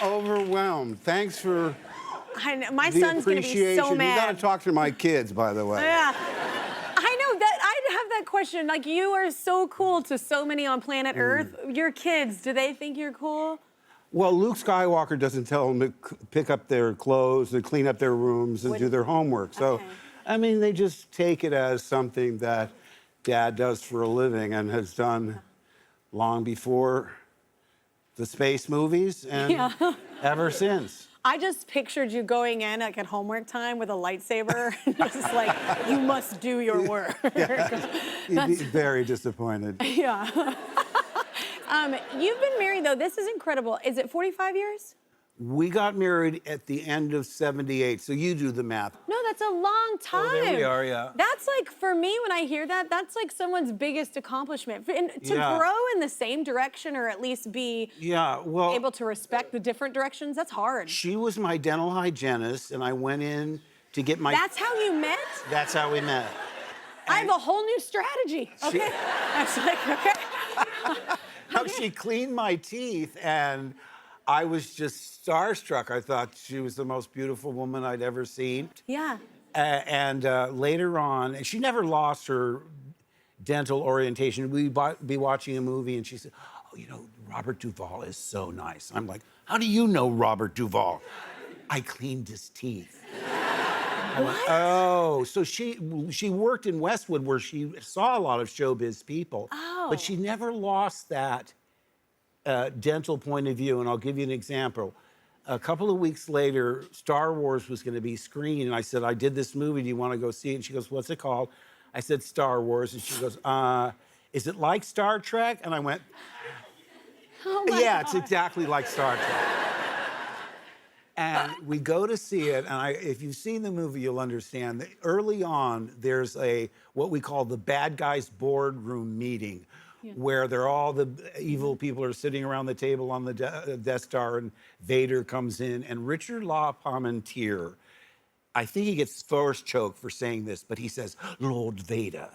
overwhelmed. Thanks for I know, my the son's gonna be appreciation. so mad. You gotta talk to my kids, by the way. Yeah. I know that I have that question. Like, you are so cool to so many on planet Earth. Your kids, do they think you're cool? Well, Luke Skywalker doesn't tell them to pick up their clothes and clean up their rooms and do their homework. So, Okay. I mean, they just take it as something that Dad does for a living and has done long before the space movies and ever since. I just pictured you going in like at homework time with a lightsaber and just like, you must do your work. You'd be very disappointed. Yeah. You've been married though, this is incredible. Is it 45 years? We got married at the end of '78, so you do the math. No, that's a long time. Oh, there we are, yeah. That's like, for me, when I hear that, that's like someone's biggest accomplishment. And to grow in the same direction or at least be able to respect the different directions, that's hard. She was my dental hygienist, and I went in to get my... That's how you met? That's how we met. I have a whole new strategy, okay? I was like, okay. How she cleaned my teeth, and I was just starstruck. I thought she was the most beautiful woman I'd ever seen. Yeah. And later on, and she never lost her dental orientation. We'd be watching a movie, and she said, oh, you know, Robert Duvall is so nice. I'm like, how do you know Robert Duvall? I cleaned his teeth. I went, oh, so she worked in Westwood where she saw a lot of showbiz people, but she never lost that dental point of view. And I'll give you an example. A couple of weeks later, Star Wars was going to be screened, and I said, I did this movie, do you want to go see it? And she goes, what's it called? I said, Star Wars. And she goes, is it like Star Trek? And I went, yeah, it's exactly like Star Trek. And we go to see it, and if you've seen the movie, you'll understand that early on, there's what we call the bad guys boardroom meeting, where all the evil people are sitting around the table on the Death Star, and Vader comes in, and Richard La Parmentier, I think he gets force choked for saying this, but he says, Lord Vader,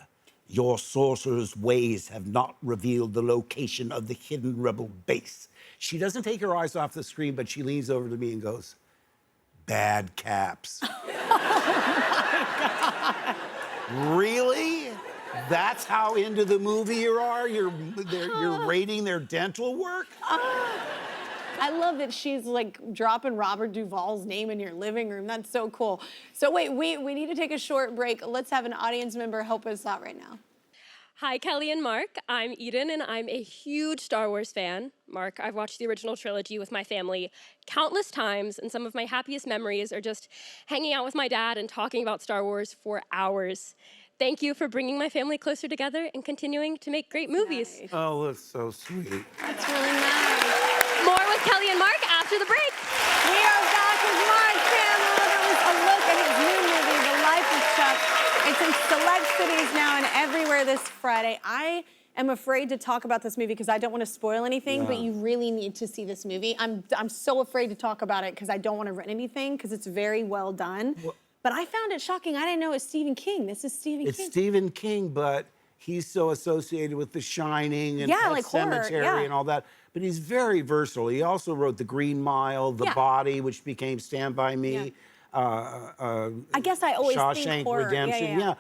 your sorcerer's ways have not revealed the location of the hidden rebel base. She doesn't take her eyes off the screen, but she leans over to me and goes, bad caps. Oh my God. Really? That's how into the movie you are? You're rating their dental work? I love that she's like dropping Robert Duvall's name in your living room. That's so cool. So wait, we need to take a short break. Let's have an audience member help us out right now. Hi, Kelly and Mark. I'm Eden, and I'm a huge Star Wars fan. Mark, I've watched the original trilogy with my family countless times, and some of my happiest memories are just hanging out with my dad and talking about Star Wars for hours. Thank you for bringing my family closer together and continuing to make great movies. Nice. Oh, that's so sweet. That's really nice. More with Kelly and Mark after the break. We are back with Mark Hamill. That was a look at his new movie, The Life of Chuck. It's in select cities now and everywhere this Friday. I am afraid to talk about this movie because I don't want to spoil anything, but you really need to see this movie. I'm so afraid to talk about it because I don't want to ruin anything because it's very well done. But I found it shocking. I didn't know it's Stephen King. This is Stephen King. It's Stephen King, but he's so associated with The Shining and Pet like Sematary horror, and all that. But he's very versatile. He also wrote The Green Mile, The Body, which became Stand By Me. I guess I always think Shawshank horror. Redemption.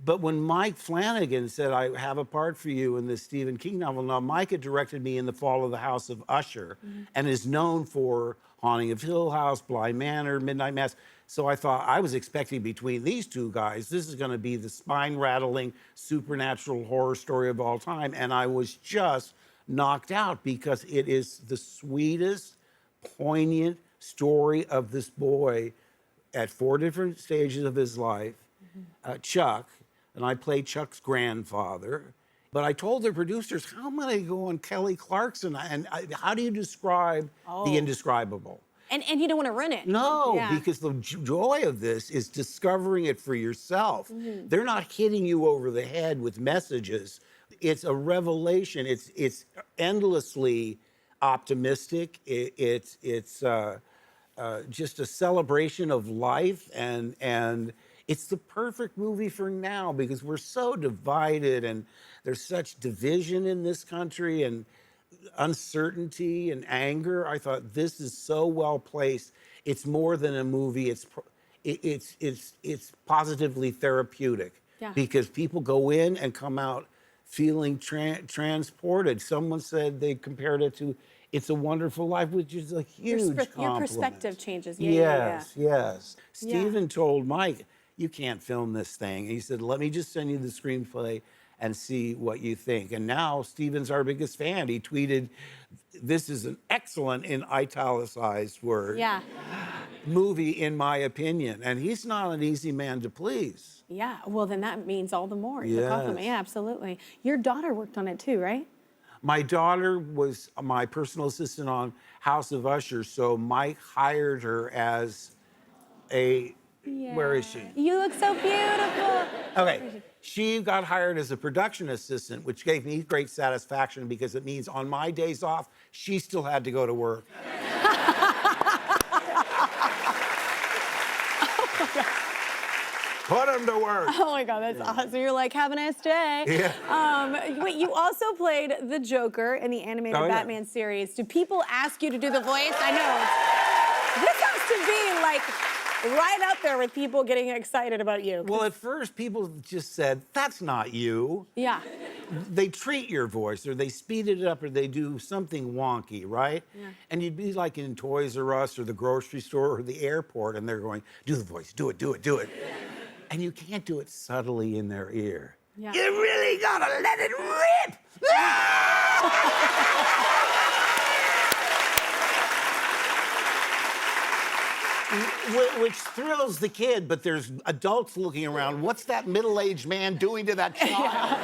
But when Mike Flanagan said, I have a part for you in this Stephen King novel, now Mike had directed me in The Fall of the House of Usher and is known for Haunting of Hill House, Bly Manor, Midnight Mass. So I thought, I was expecting between these two guys, this is going to be the spine-rattling, supernatural horror story of all time. And I was just knocked out because it is the sweetest, poignant story of this boy at 4 different stages of his life, Chuck, and I played Chuck's grandfather. But I told the producers, how am I going to go on Kelly Clarkson? And how do you describe the indescribable? And you don't want to ruin it. No, because the joy of this is discovering it for yourself. They're not hitting you over the head with messages. It's a revelation. It's endlessly optimistic. It's just a celebration of life, and it's the perfect movie for now because we're so divided and there's such division in this country, and uncertainty and anger. I thought this is so well placed. It's more than a movie. It's positively therapeutic Yeah. because people go in and come out feeling transported. Someone said they compared it to "It's a Wonderful Life," which is a huge compliment. Your perspective changes. Yeah, Yes, yeah, yeah. yes. Steven told Mike, "You can't film this thing." He said, "Let me just send you the screenplay and see what you think." And now Steven's our biggest fan. He tweeted, "This is an excellent," in italicized word, Yeah. "movie, in my opinion." And he's not an easy man to please. Yeah, well, then that means all the more. The compliment. Yes. Yeah, absolutely. Your daughter worked on it too, right? My daughter was my personal assistant on House of Usher, so Mike hired her as a, where is she? You look so beautiful. Okay, she got hired as a production assistant, which gave me great satisfaction because it means on my days off, she still had to go to work. Put him to work. Oh my God, that's awesome. You're like, have a nice day. Yeah. Wait, you also played the Joker in the animated Batman series. Do people ask you to do the voice? I know. This has to be like right up there with people getting excited about you. Well, at first, people just said, "That's not you." Yeah. They treat your voice, or they speed it up, or they do something wonky, right? Yeah. And you'd be like in Toys R Us or the grocery store or the airport, and they're going, "Do the voice, do it, do it, do it." And you can't do it subtly in their ear. Yeah. You really gotta let it rip! Which thrills the kid, but there's adults looking around. What's that middle-aged man doing to that child?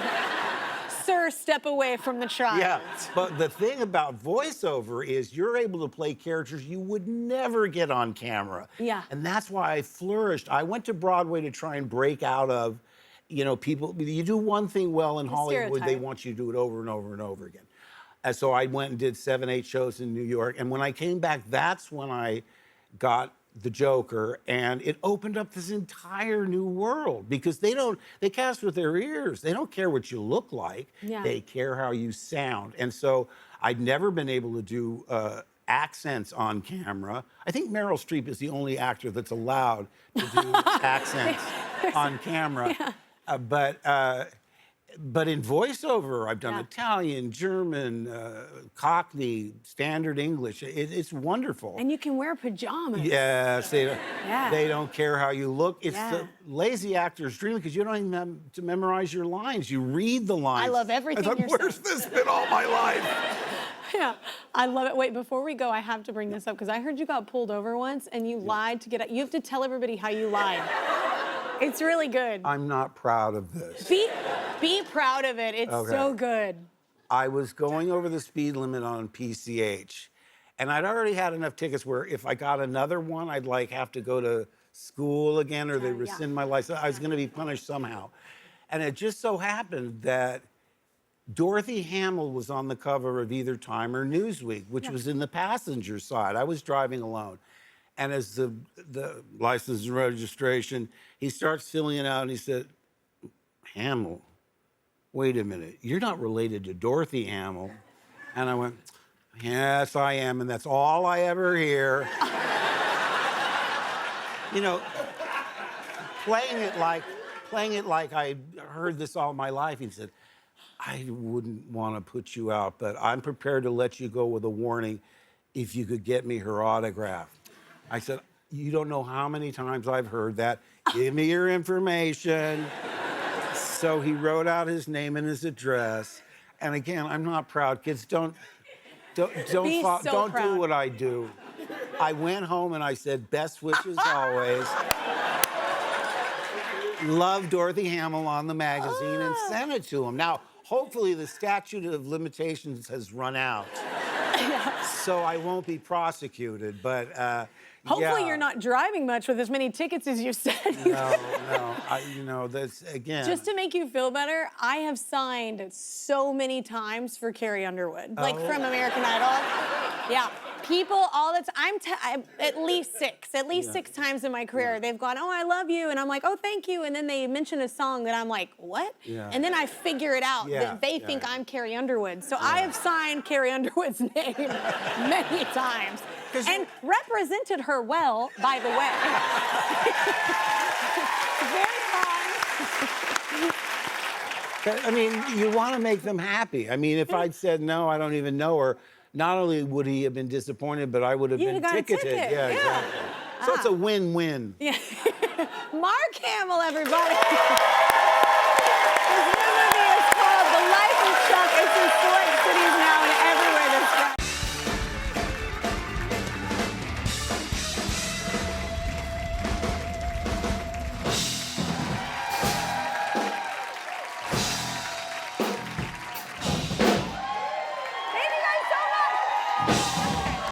Sir, step away from the child. Yeah, but the thing about voiceover is you're able to play characters you would never get on camera. Yeah. And that's why I flourished. I went to Broadway to try and break out of, people, you do one thing well in Hollywood, they stereotype. want you to do it over and over and over again. And so I went and did 7, 8 shows in New York. And when I came back, that's when I got the Joker, and it opened up this entire new world because they cast with their ears. They don't care what you look like. Yeah. They care how you sound. And so I'd never been able to do accents on camera. I think Meryl Streep is the only actor that's allowed to do accents on camera. Yeah. But in voiceover, I've done Italian, German, Cockney, Standard English. It's wonderful. And you can wear pajamas. Yes, they don't care how you look. It's the lazy actor's dream because you don't even have to memorize your lines. You read the lines. I love everything you're saying. Where's this been all my life? Yeah, I love it. Wait, before we go, I have to bring this up because I heard you got pulled over once and you lied to get out. You have to tell everybody how you lied. It's really good. I'm not proud of this. Be proud of it. It's so good. I was going over the speed limit on PCH, and I'd already had enough tickets where if I got another one, I'd have to go to school again or they rescind my license. I was going to be punished somehow. And it just so happened that Dorothy Hamill was on the cover of either Time or Newsweek, which was in the passenger side. I was driving alone. And as the license and registration, he starts filling it out and he said, "Hamill, wait a minute, you're not related to Dorothy Hamill." And I went, "Yes, I am, and that's all I ever hear." Playing it like I heard this all my life. He said, "I wouldn't want to put you out, but I'm prepared to let you go with a warning if you could get me her autograph." I said, "You don't know how many times I've heard that. Give me your information." So he wrote out his name and his address. And again, I'm not proud. Kids, don't do what I do. I went home and I said, "Best wishes always." Love Dorothy Hamill on the magazine and sent it to him. Now, hopefully the statute of limitations has run out. So I won't be prosecuted, but hopefully you're not driving much with as many tickets as you said. No. That's, again. Just to make you feel better, I have signed so many times for Carrie Underwood, like from American Idol. Yeah. People all the time, at least six times in my career, they've gone, oh, I love you. And I'm like, oh, thank you. And then they mention a song that I'm like, what? Yeah. And then I figure it out that they think I'm Carrie Underwood. So I have signed Carrie Underwood's name many times. And represented her well, by the way. Very fine. I mean, you want to make them happy. I mean, if I'd said no, I don't even know her, not only would he have been disappointed, but I would have You'd been have got a ticketed. ticket, Yeah, exactly. So it's a win-win. Yeah. Mark Hamill, everybody.